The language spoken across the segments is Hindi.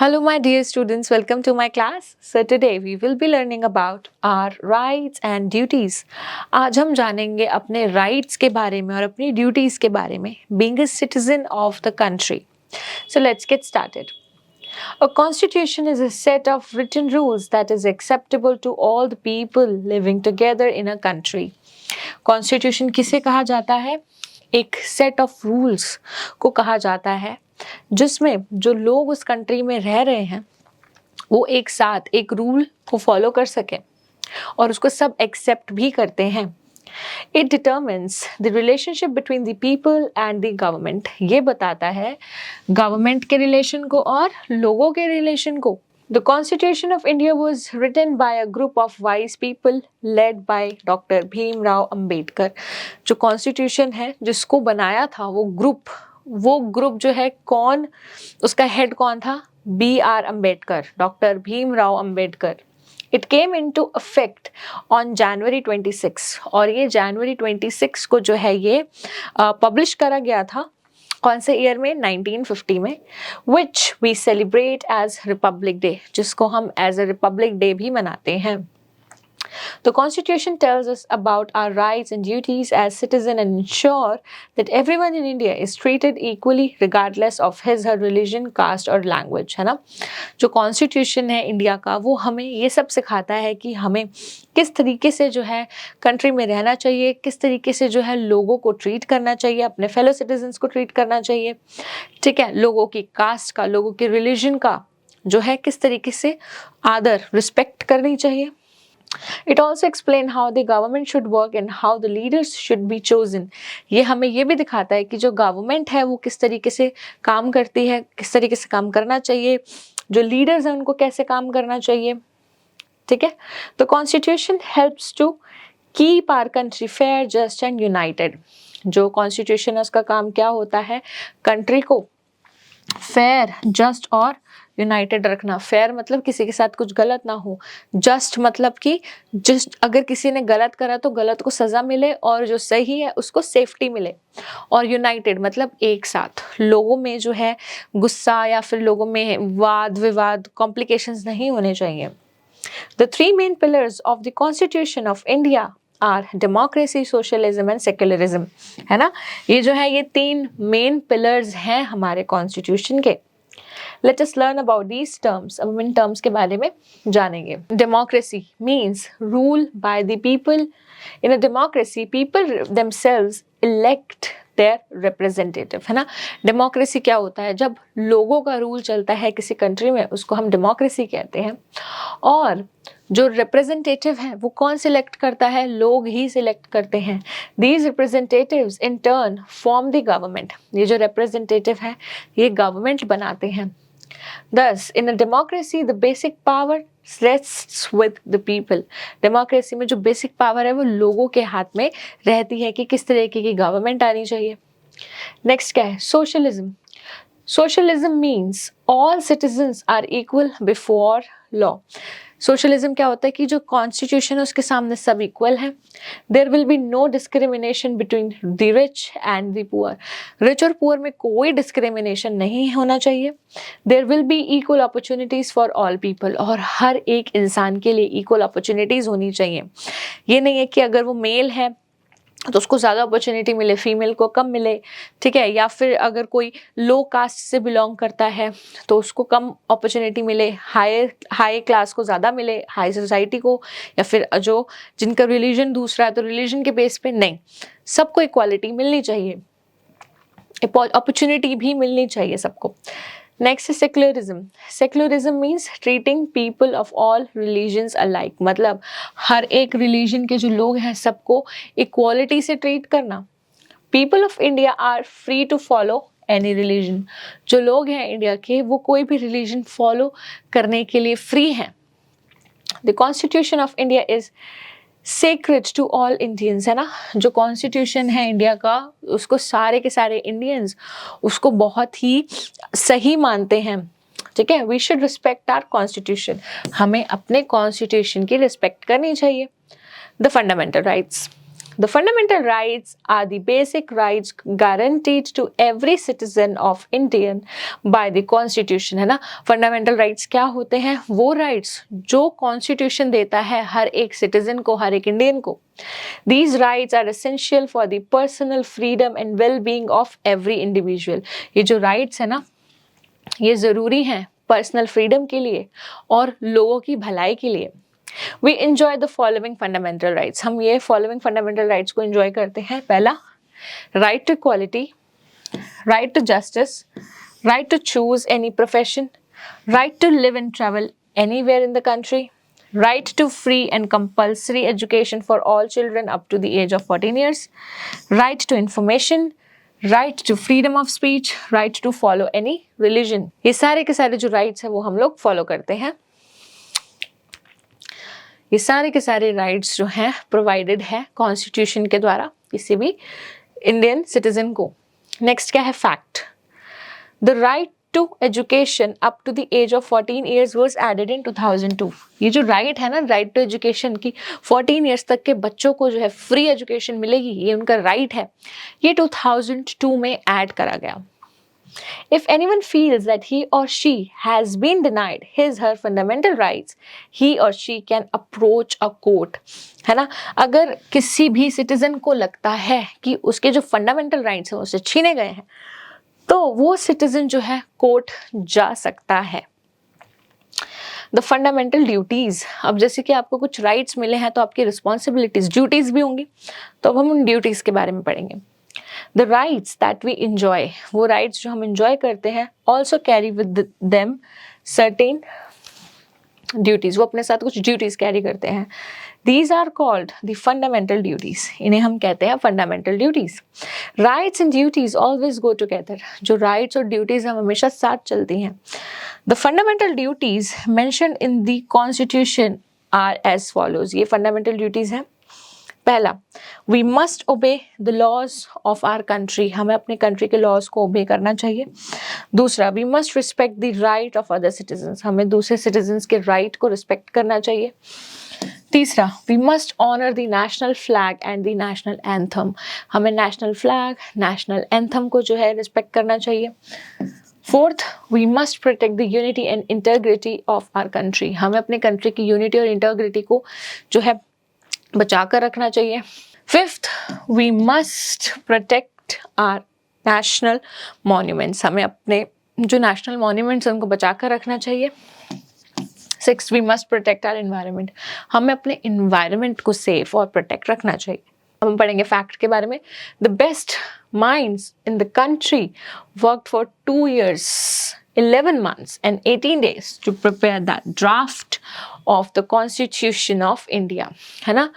Hello, my dear students. Welcome to my class. So today we will be learning about our rights and duties. आज हम जानेंगे अपने rights के बारे में और अपनी duties के बारे में. Being a citizen of the country. So let's get started. A constitution is a set of written rules that is acceptable to all the people living together in a country. Constitution किसे कहा जाता है? एक set of rules को कहा जाता है जिसमें जो लोग उस कंट्री में रह रहे हैं वो एक साथ एक रूल को फॉलो कर सकें और उसको सब एक्सेप्ट भी करते हैं. It determines the relationship between the people and the government. ये बताता है गवर्नमेंट के रिलेशन को और लोगों के रिलेशन को. The Constitution of India was written by a group of wise people led by Dr. Bhimrao Ambedkar. जो कॉन्स्टिट्यूशन है जिसको बनाया था वो ग्रुप जो है कौन, उसका हेड कौन था? B.R. Ambedkar, doctor Bhimrao Ambedkar. It came into effect on January 26 और ये January 26 को जो है ये पब्लिश करा गया था. कौन से ईयर में? 1950 में. Which we celebrate as Republic Day, जिसको हम as a Republic Day भी मनाते हैं. The Constitution tells us about our rights and duties as citizens and ensure that everyone in India is treated equally regardless of his or her religion, caste और language, है ना. जो Constitution है इंडिया का वो हमें ये सब सिखाता है कि हमें किस तरीके से जो है कंट्री में रहना चाहिए, किस तरीके से जो है लोगों को ट्रीट करना चाहिए, अपने फेलो सिटीजन्स को ट्रीट करना चाहिए, ठीक है, लोगों की कास्ट का, लोगों के रिलीजन का जो है किस तरीके से आदर रिस्पेक्ट करनी चाहिए. It also explains how the government should work and how the leaders should be chosen. ये हमें ये भी दिखाता है कि जो गवर्नमेंट है वो किस तरीके से काम करती है, किस तरीके से काम करना चाहिए, जो लीडर्स हैं उनको कैसे काम करना चाहिए, ठीक है. The Constitution helps to keep our country fair, just and united. जो Constitution है उसका काम क्या होता है? कंट्री को फेयर, जस्ट और यूनाइटेड रखना. फेयर मतलब किसी के साथ कुछ गलत ना हो. जस्ट मतलब कि जस्ट अगर किसी ने गलत करा तो गलत को सज़ा मिले और जो सही है उसको सेफ्टी मिले. और यूनाइटेड मतलब एक साथ. लोगों में जो है गुस्सा या फिर लोगों में वाद विवाद, कॉम्प्लिकेशंस नहीं होने चाहिए. The three main pillars of the Constitution of India are democracy, socialism and secularism, है ना. ये जो है ये तीन मेन पिलर्स हैं हमारे कॉन्स्टिट्यूशन के. Let us learn about these terms. अब हम इन टर्म्स के बारे में जानेंगे. Democracy means rule by the people. In a democracy, people themselves elect their representative, है ना. डेमोक्रेसी क्या होता है? जब लोगों का रूल चलता है किसी कंट्री में उसको हम डेमोक्रेसी कहते हैं. और जो रिप्रेजेंटेटिव हैं वो कौन सिलेक्ट करता है? लोग ही सिलेक्ट करते हैं. These representatives in turn form the government. ये जो रिप्रेजेंटेटिव है ये गवर्नमेंट बनाते हैं. Thus, in a democracy, the basic power rests with the people. Democracy में जो बेसिक पावर है वो लोगों के हाथ में रहती है कि किस तरीके की गवर्नमेंट आनी चाहिए. नेक्स्ट क्या है? Socialism. Socialism means all citizens are equal before law. Socialism क्या होता है कि जो कॉन्स्टिट्यूशन है उसके सामने सब इक्वल हैं. There will be no discrimination between the rich and the poor. Rich और पुअर में कोई डिस्क्रिमिनेशन नहीं होना चाहिए. There will be equal opportunities for all people. और हर एक इंसान के लिए इक्वल अपॉर्चुनिटीज़ होनी चाहिए. ये नहीं है कि अगर वो मेल है तो उसको ज़्यादा अपॉर्चुनिटी मिले, फीमेल को कम मिले, ठीक है. या फिर अगर कोई लो कास्ट से बिलोंग करता है तो उसको कम अपॉर्चुनिटी मिले, हाई क्लास को ज़्यादा मिले, हाई सोसाइटी को, या फिर जो जिनका रिलीजन दूसरा है तो रिलीजन के बेस पे नहीं. सबको इक्वालिटी मिलनी चाहिए, अपॉर्चुनिटी भी मिलनी चाहिए सबको. नेक्स्ट है secularism. Secularism means treating people of all religions alike. मतलब हर एक रिलीजन के जो लोग हैं सबको इक्वालिटी से ट्रीट करना. People of India are free to follow any religion. जो लोग हैं इंडिया के वो कोई भी रिलीजन फॉलो करने के लिए फ्री हैं. The constitution of India is sacred to all Indians, है ना. जो कॉन्स्टिट्यूशन है इंडिया का उसको सारे के सारे इंडियंस उसको बहुत ही सही मानते हैं, ठीक है. We should respect our constitution. हमें अपने कॉन्स्टिट्यूशन की रिस्पेक्ट करनी चाहिए. The fundamental rights. The fundamental rights are the basic rights guaranteed to every citizen of Indian by the Constitution, है ना। फंडामेंटल राइट्स क्या होते हैं? वो राइट्स जो कॉन्स्टिट्यूशन देता है हर एक सिटीजन को, हर एक इंडियन को। These rights are essential for the personal freedom and well-being of every individual. ये जो राइट्स है ना, ये ज़रूरी हैं पर्सनल फ्रीडम के लिए और लोगों की भलाई के लिए। We enjoy the following fundamental rights. हम ये following fundamental rights को enjoy करते हैं। पहला, right to equality, right to justice, right to choose any profession, right to live and travel anywhere in the country, right to free and compulsory education for all children up to the age of 14 years, right to information, right to freedom of speech, right to follow any religion. ये सारे के सारे जो rights हैं वो हम लोग follow करते हैं। ये सारे के सारे राइट्स जो हैं प्रोवाइडेड है कॉन्स्टिट्यूशन के द्वारा किसी भी इंडियन सिटीजन को। नेक्स्ट क्या है? Fact. The right to education up to the age of 14 years was added in 2002। ये जो राइट है ना, राइट टू एजुकेशन की 14 ईयर्स तक के बच्चों को जो है फ्री एजुकेशन मिलेगी, ये उनका राइट है, ये 2002 में ऐड करा गया। If anyone feels that he or she has been denied his/her fundamental rights, he or she can approach a court, है ना। अगर किसी भी सिटीजन को लगता है कि उसके जो फंडामेंटल राइट्स हैं उसे छीने गए हैं, तो वो सिटीजन जो है कोर्ट जा सकता है। द फंडामेंटल ड्यूटीज, अब जैसे कि आपको कुछ राइट्स मिले हैं तो आपकी रिस्पॉन्सिबिलिटीज, ड्यूटीज भी होंगी, तो अब हम उन ड्यूटीज के बारे में पढ़ेंगे। The rights that we enjoy, वो राइट्स जो हम इंजॉय करते हैं, also carry with them certain duties, वो अपने साथ कुछ ड्यूटीज कैरी करते हैं। These are called the fundamental duties, इन्हें हम कहते हैं fundamental duties. Rights and duties always go together, जो राइट्स और ड्यूटीज हम हमेशा साथ चलती हैं। The fundamental duties mentioned in the constitution are as follows, ये फंडामेंटल ड्यूटीज हैं। पहला, we must obey the laws of our country, हमें अपने कंट्री के लॉज को ओबे करना चाहिए। दूसरा, we must respect the right of other citizens, हमें दूसरे सिटीजन्स के राइट को रिस्पेक्ट करना चाहिए। तीसरा, we must honour the national flag and the national anthem, हमें नेशनल फ्लैग, नेशनल एंथम को जो है रिस्पेक्ट करना चाहिए। Fourth, we must protect the unity and integrity of our country, हमें अपने कंट्री की यूनिटी और इंटीग्रिटी को जो है बचा कर रखना चाहिए। Fifth, we must protect our national monuments, हमें अपने जो नेशनल मॉन्यूमेंट्स हैं उनको बचा कर रखना चाहिए। Six, we must protect our environment, हमें अपने एनवायरनमेंट को सेफ और प्रोटेक्ट रखना चाहिए। हम पढ़ेंगे फैक्ट के बारे में। The best minds in the country worked for 2 years 11 months and 18 days to prepare that draft of the Constitution of India, है ना।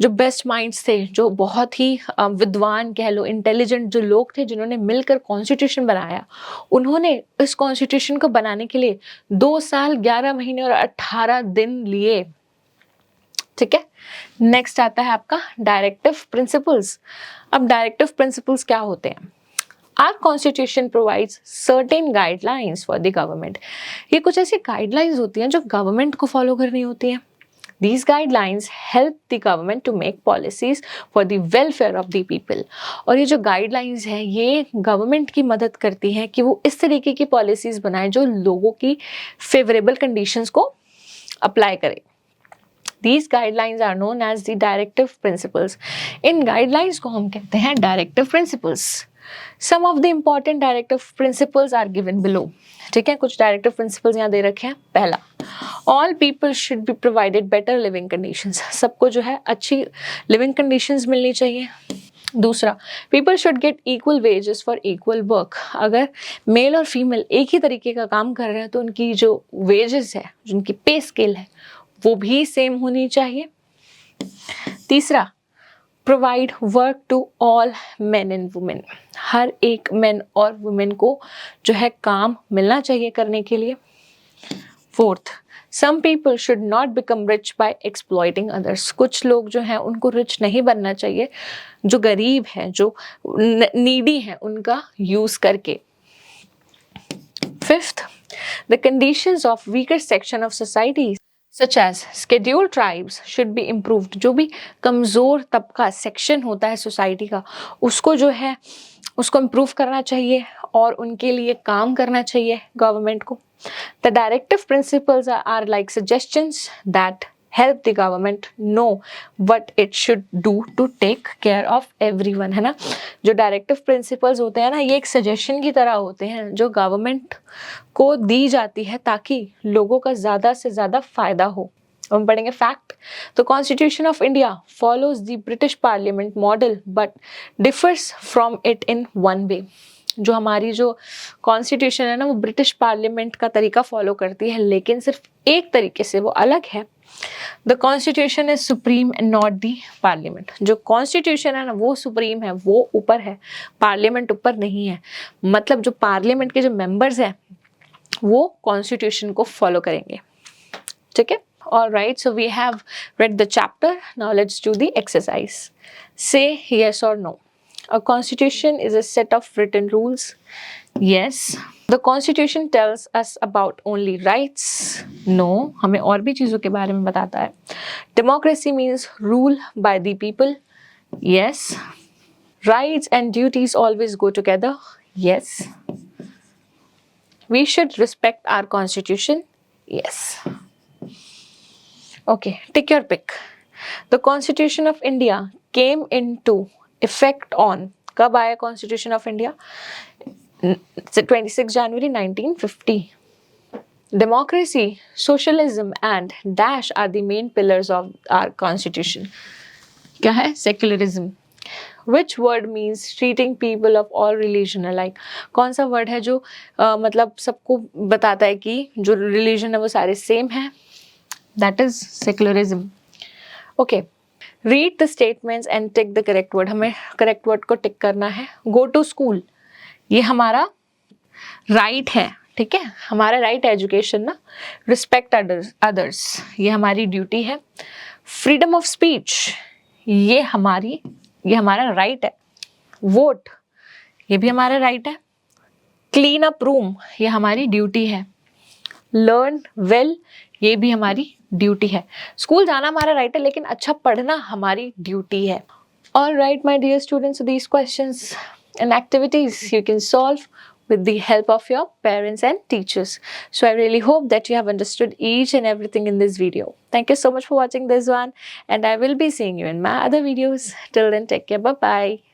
जो बेस्ट माइंड्स थे, जो बहुत ही विद्वान कह लो, इंटेलिजेंट जो लोग थे जिन्होंने मिलकर कॉन्स्टिट्यूशन बनाया, उन्होंने इस कॉन्स्टिट्यूशन को बनाने के लिए 2 साल 11 महीने और 18 दिन लिए। ठीक है। नेक्स्ट आता है आपका डायरेक्टिव प्रिंसिपल्स। अब डायरेक्टिव प्रिंसिपल्स क्या होते हैं? Our Constitution provides certain guidelines for the government. ये कुछ ऐसी guidelines होती हैं जो गवर्नमेंट को फॉलो करनी होती हैं। These guidelines help the government to make policies for the welfare of the people. और ये जो guidelines हैं ये गवर्नमेंट की मदद करती हैं कि वो इस तरीके की पॉलिसीज़ बनाए जो लोगों की फेवरेबल कंडीशंस को अप्लाई करे। These guidelines are known as the directive principles. In guidelines को हम कहते हैं directive principles. Some of the important directive principles are given below. ठीक है, कुछ directive principles यहाँ दे रखे हैं। पहला, all people should be provided better living conditions. सबको जो है अच्छी living conditions मिलनी चाहिए। दूसरा, people should get equal wages for equal work. अगर मेल और फीमेल एक ही तरीके का काम कर रहे हैं तो उनकी जो wages है, जिनकी पे स्केल है, वो भी सेम होनी चाहिए। तीसरा, provide work to all men and women, हर एक मेन और वुमेन को जो है काम मिलना चाहिए करने के लिए। Fourth, some people should not become rich by exploiting others, कुछ लोग जो हैं उनको रिच नहीं बनना चाहिए, जो गरीब हैं, जो नीडी हैं, उनका यूज करके। Fifth, the conditions of weaker section of society such as schedule tribes should be improved. जो भी कमज़ोर तबका सेक्शन होता है सोसाइटी का, उसको जो है उसको इम्प्रूव करना चाहिए और उनके लिए काम करना चाहिए गवर्नमेंट को। The directive principles are like suggestions that help the government know what it should do to take care of everyone, है ना। जो डायरेक्टिव प्रिंसिपल्स होते हैं ना, ये एक सजेशन की तरह होते हैं जो गवर्नमेंट को दी जाती है ताकि लोगों का ज़्यादा से ज़्यादा फायदा हो। हम पढ़ेंगे fact. The constitution of India follows the British parliament model but differs from it in one way. जो हमारी जो कॉन्स्टिट्यूशन है ना, वो ब्रिटिश पार्लियामेंट का तरीका फॉलो करती है, लेकिन सिर्फ एक तरीके से वो अलग है। The constitution is supreme and not the parliament. जो कॉन्स्टिट्यूशन है ना, वो सुप्रीम है, वो ऊपर है, पार्लियामेंट ऊपर नहीं है। मतलब जो पार्लियामेंट के जो मेंबर्स हैं वो कॉन्स्टिट्यूशन को फॉलो करेंगे, ठीक है। All right, so we have read the chapter. Now let's do the exercise. Say yes or no. A constitution is a set of written rules. Yes. The constitution tells us about only rights. No. हमें और भी चीज़ों के बारे में बताता है. Democracy means rule by the people. Yes. Rights and duties always go together. Yes. We should respect our constitution. Yes. Okay, tick your pick. The Constitution of India came into effect on, कब आया Constitution of India? 26 January 1950. Democracy, socialism and dash are the main pillars of our constitution. क्या है? Secularism. Which word means treating people of all religion alike? कौन सा word है जो मतलब सबको बताता है कि जो religion है वो सारे same हैं? That is secularism. Okay. Read the statements and tick the correct word. हमें correct word को tick करना है. Go to school. ये हमारा right है, ठीक है, हमारा right है education ना. Respect others. ये हमारी duty है. Freedom of speech. ये हमारा right है. Vote. ये भी हमारा right है. Clean up room. ये हमारी duty है. Learn well. ये भी हमारी ड्यूटी है. स्कूल जाना हमारा राइट है, लेकिन अच्छा पढ़ना हमारी ड्यूटी है. All right, my dear students, so these questions and activities you can solve with the help of your parents and teachers. So I really hope that you have understood each and everything in this video. Thank you so much for watching this one, and I will be seeing you in my other videos. Till then, take care. Bye bye.